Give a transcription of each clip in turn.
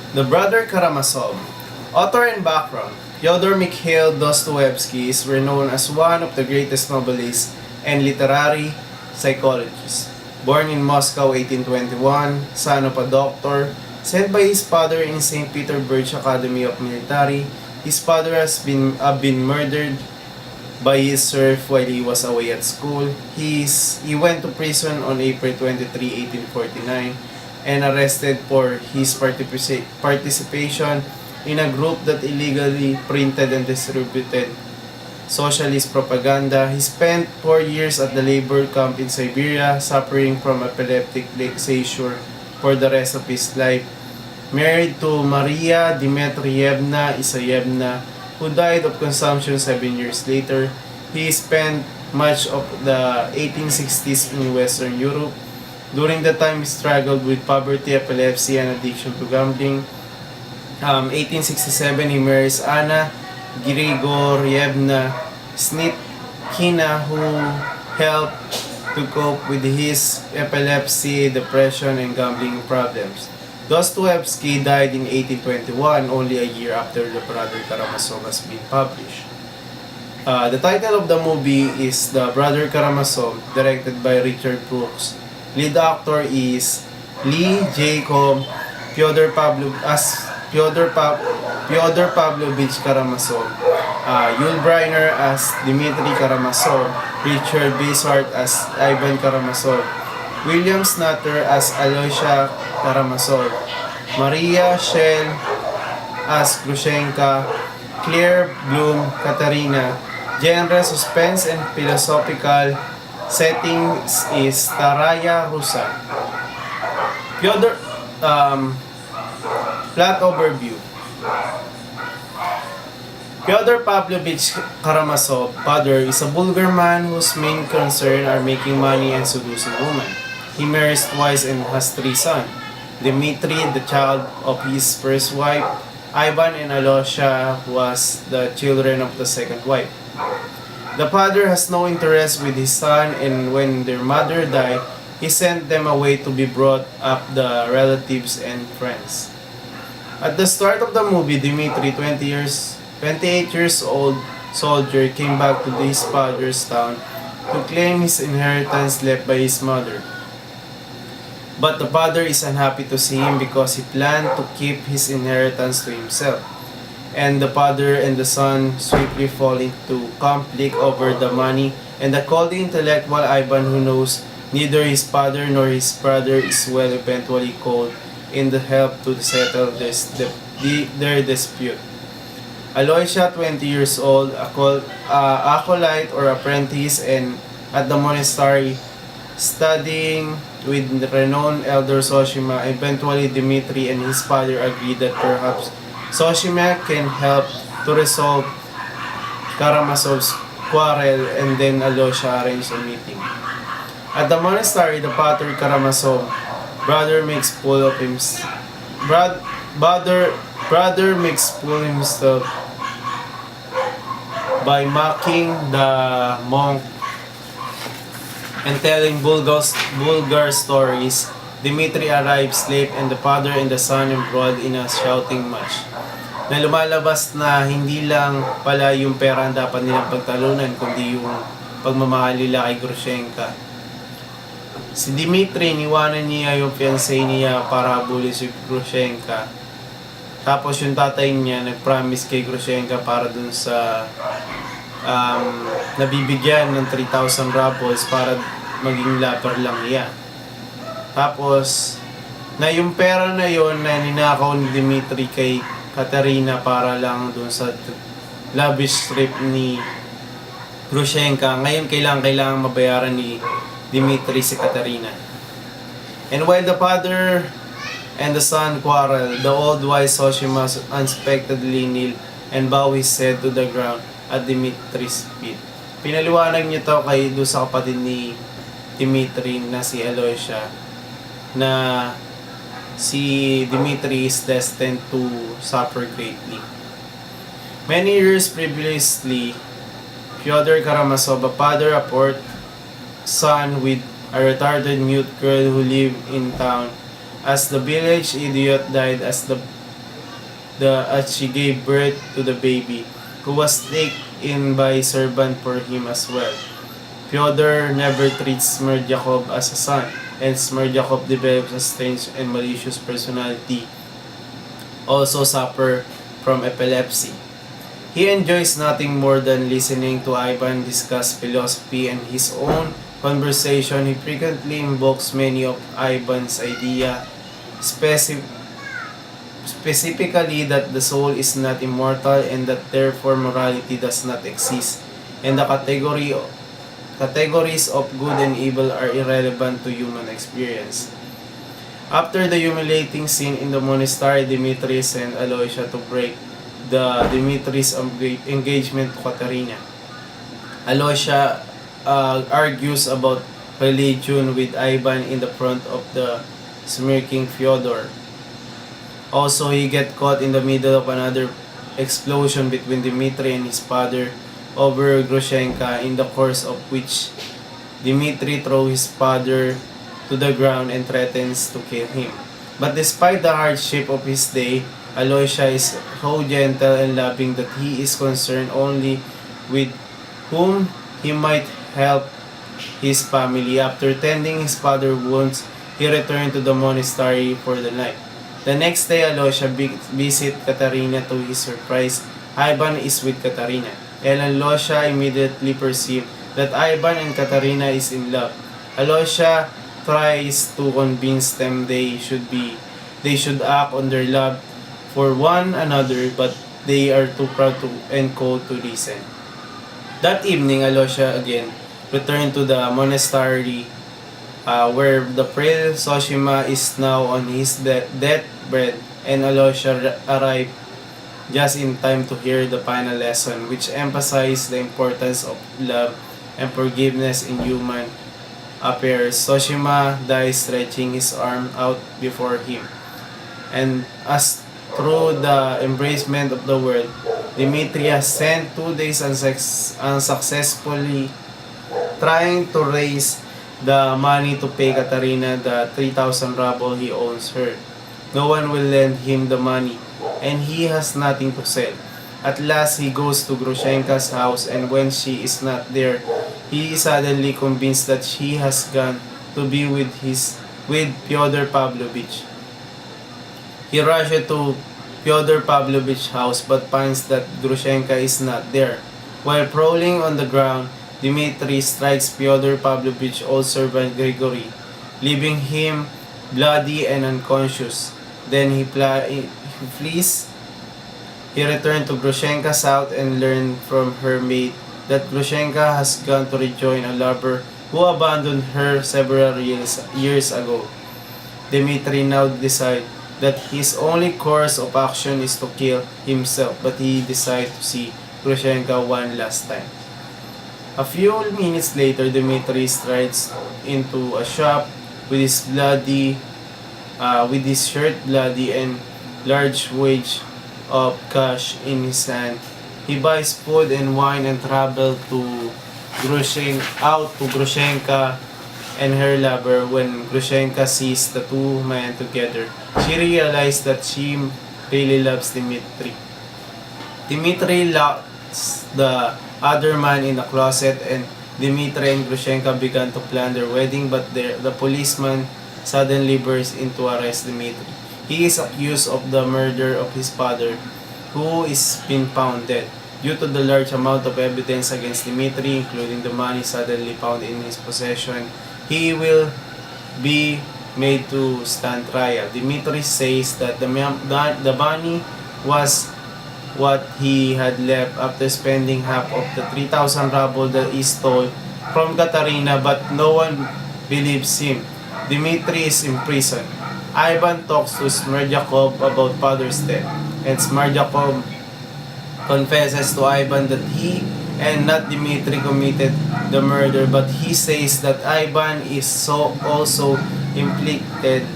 The Brother Karamazov. Author and background. Fyodor Mikhail Dostoevsky is renowned as one of the greatest novelists and literary psychologists. Born in Moscow 1821, son of a doctor, sent by his father in St. Petersburg Academy of Military, his father has been murdered by his serf while he was away at school. He went to prison on April 23, 1849 and arrested for his participation in a group that illegally printed and distributed socialist propaganda. He spent 4 years at the labor camp in Siberia, suffering from epileptic seizure for the rest of his life. Married to Maria Dmitrievna Isayevna, who died of consumption 7 years later. He spent much of the 1860s in Western Europe. During the time, he struggled with poverty, epilepsy, and addiction to gambling. 1867, he marries Anna Grigorievna Snitkina, who helped to cope with his epilepsy, depression, and gambling problems. Dostoevsky died in 1821, only a year after The Brother Karamazov has been published. The title of the movie is The Brother Karamazov, directed by Richard Brooks. Lead actor is Lee Jacob, Fyodor Pavlovich Karamazov, Yul Brynner as Dmitri Karamazov, Richard Basehart as Ivan Karamazov, William Snutter as Alyosha Karamazov, Maria Schell as Grushenka, Claire Bloom Katarina. Genre suspense and philosophical. Setting is Staraya Russa. Fyodor, plot overview. Fyodor Pavlovich Karamazov, father, is a vulgar man whose main concern are making money and seducing women. He marries twice and has 3 sons. Dmitri, the child of his first wife. Ivan and Alyosha was the children of the second wife. The father has no interest with his son, and when their mother died, he sent them away to be brought up the relatives and friends. At the start of the movie, Dmitri, 28 years old soldier, came back to his father's town to claim his inheritance left by his mother. But the father is unhappy to see him because he planned to keep his inheritance to himself. And the father and the son swiftly fall into conflict over the money, and the cold intellectual Ivan, who knows neither his father nor his brother is well, eventually called in the help to settle their dispute. Alyosha, 20 years old, acolyte or apprentice and at the monastery, studying with the renowned elder Soshima. Eventually, Dmitri and his father agree that perhaps Soshima can help to resolve Karamazov's quarrel, and then Alyosha arranges a meeting. At the monastery, the father Karamazov brother makes fool of himself. Brother makes fool himself by mocking the monk and telling vulgar stories. Dmitri arrives late, and the father and the son embroiled in a shouting match na lumalabas na hindi lang pala yung pera ang dapat nilang pagtalunan, kundi yung pagmamahal nila kay Grushenka. Si Dmitri, niwanan niya yung fiancé niya para habulin si Grushenka. Tapos yung tatay niya nag-promise kay Grushenka para dun sa nabibigyan ng 3,000 rubles para maging lover lang niya. Tapos, na yung pera na yon na ninakaw ni Dmitri kay Katarina para lang dun sa lavish trip ni Grushenka. Ngayon kailangan mabayaran ni Dmitri si Katarina. And while the father and the son quarrel, the old wise Soshima unexpectedly kneel and bow his head to the ground at Dmitri's feet. Pinaliwanag niyo to kay doon sa kapatid ni Dmitri na si Alyosha, na si Dmitri is destined to suffer greatly. Many years previously, Fyodor Karamazov, a father, a poor son with a retarded mute girl who lived in town. As the village idiot died, as the as she gave birth to the baby, who was taken in by servant for him as well. Fyodor never treats Smerdyakov as a son, and Smerdyakov develops a strange and malicious personality, also suffer from epilepsy. He enjoys nothing more than listening to Ivan discuss philosophy and his own conversation. He frequently invokes many of Ivan's ideas, specifically that the soul is not immortal and that therefore morality does not exist, and the categories of good and evil are irrelevant to human experience. After the humiliating scene in the monastery, Dmitri sent Aloysia to break Dmitri's engagement to Katerina. Aloysia argues about religion with Ivan in the front of the smirking Fyodor. Also, he gets caught in the middle of another explosion between Dmitri and his father over Grushenka, in the course of which Dmitri throws his father to the ground and threatens to kill him. But despite the hardship of his day, Aloysia is so gentle and loving that he is concerned only with whom he might help his family. After tending his father's wounds, he returned to the monastery for the night. The next day, Aloysia visits Katerina. To his surprise, Ivan is with Katerina. And Aloysia immediately perceives that Ivan and Katerina is in love. Aloysia tries to convince them they should act on their love for one another, but they are too proud and cold to listen. That evening, Aloysia again returned to the monastery, where the frail Soshima is now on his deathbed, and Aloysia arrived just in time to hear the final lesson, which emphasized the importance of love and forgiveness in human affairs. Soshima dies stretching his arm out before him, and as through the embracement of the world, Dmitri has spent 2 days unsuccessfully trying to raise the money to pay Katerina the 3,000 ruble he owes her. No one will lend him the money, and he has nothing to sell. At last, he goes to Grushenka's house, and when she is not there, he is suddenly convinced that she has gone to be with Fyodor Pavlovich. He rushes to Fyodor Pavlovich's house but finds that Grushenka is not there. While prowling on the ground, Dmitri strikes Fyodor Pavlovich's old servant Grigory, leaving him bloody and unconscious. Then he flees. He returned to Grushenka's house and learned from her maid that Grushenka has gone to rejoin a lover who abandoned her several years ago. Dmitri now decides that his only course of action is to kill himself, but he decides to see Grushenka one last time. A few minutes later, Dmitri strides into a shop with his shirt bloody and large wage of cash in his hand. He buys food and wine and travels to Grushenka and her lover. When Grushenka sees the two men together, she realizes that she really loves Dmitri. Dmitri locks the other man in a closet, and Dmitri and Grushenka began to plan their wedding, but the policeman suddenly bursts in to arrest Dmitri. He is accused of the murder of his father, who is been found dead. Due to the large amount of evidence against Dmitri, including the money suddenly found in his possession, he will be made to stand trial. Dmitri says that the money was what he had left after spending half of the 3,000 ruble that he stole from Katerina, but no one believes him. Dmitri is in prison. Ivan talks to Smerdyakov about father's death, and Smerdyakov confesses to Ivan that he and not Dmitri committed the murder, but he says that Ivan is also implicated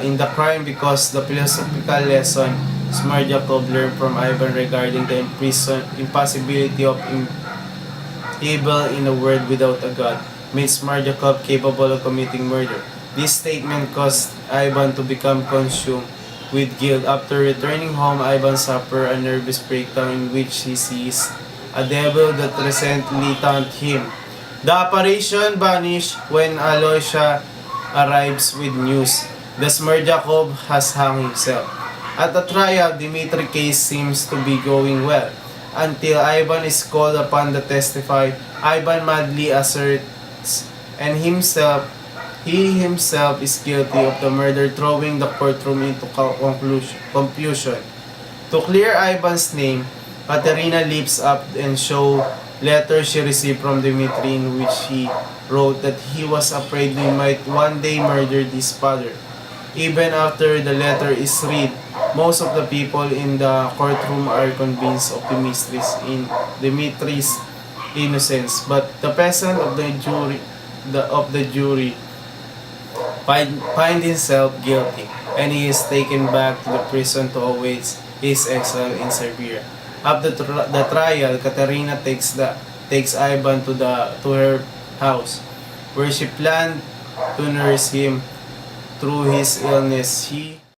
in the crime because the philosophical lesson Smerdyakov learned from Ivan regarding the impossibility of evil in a world without a god made Smerdyakov capable of committing murder. This statement caused Ivan to become consumed with guilt. After returning home, Ivan suffers a nervous breakdown in which he sees a devil that recently taunted him. The apparition vanishes when Aloysia arrives with news. The Smerdjakov has hung himself. At the trial, Dmitri case seems to be going well. Until Ivan is called upon to testify, Ivan madly asserts he himself is guilty of the murder, throwing the courtroom into confusion. To clear Ivan's name, Katerina leaps up and shows letters she received from Dmitri in which he wrote that he was afraid he might one day murder his father. Even after the letter is read, most of the people in the courtroom are convinced of Dmitri's innocence, but the peasant of the jury find himself guilty, and he is taken back to the prison to await his exile in Siberia. After the trial, Katerina takes Ivan to her house, where she planned to nurse him through his illness.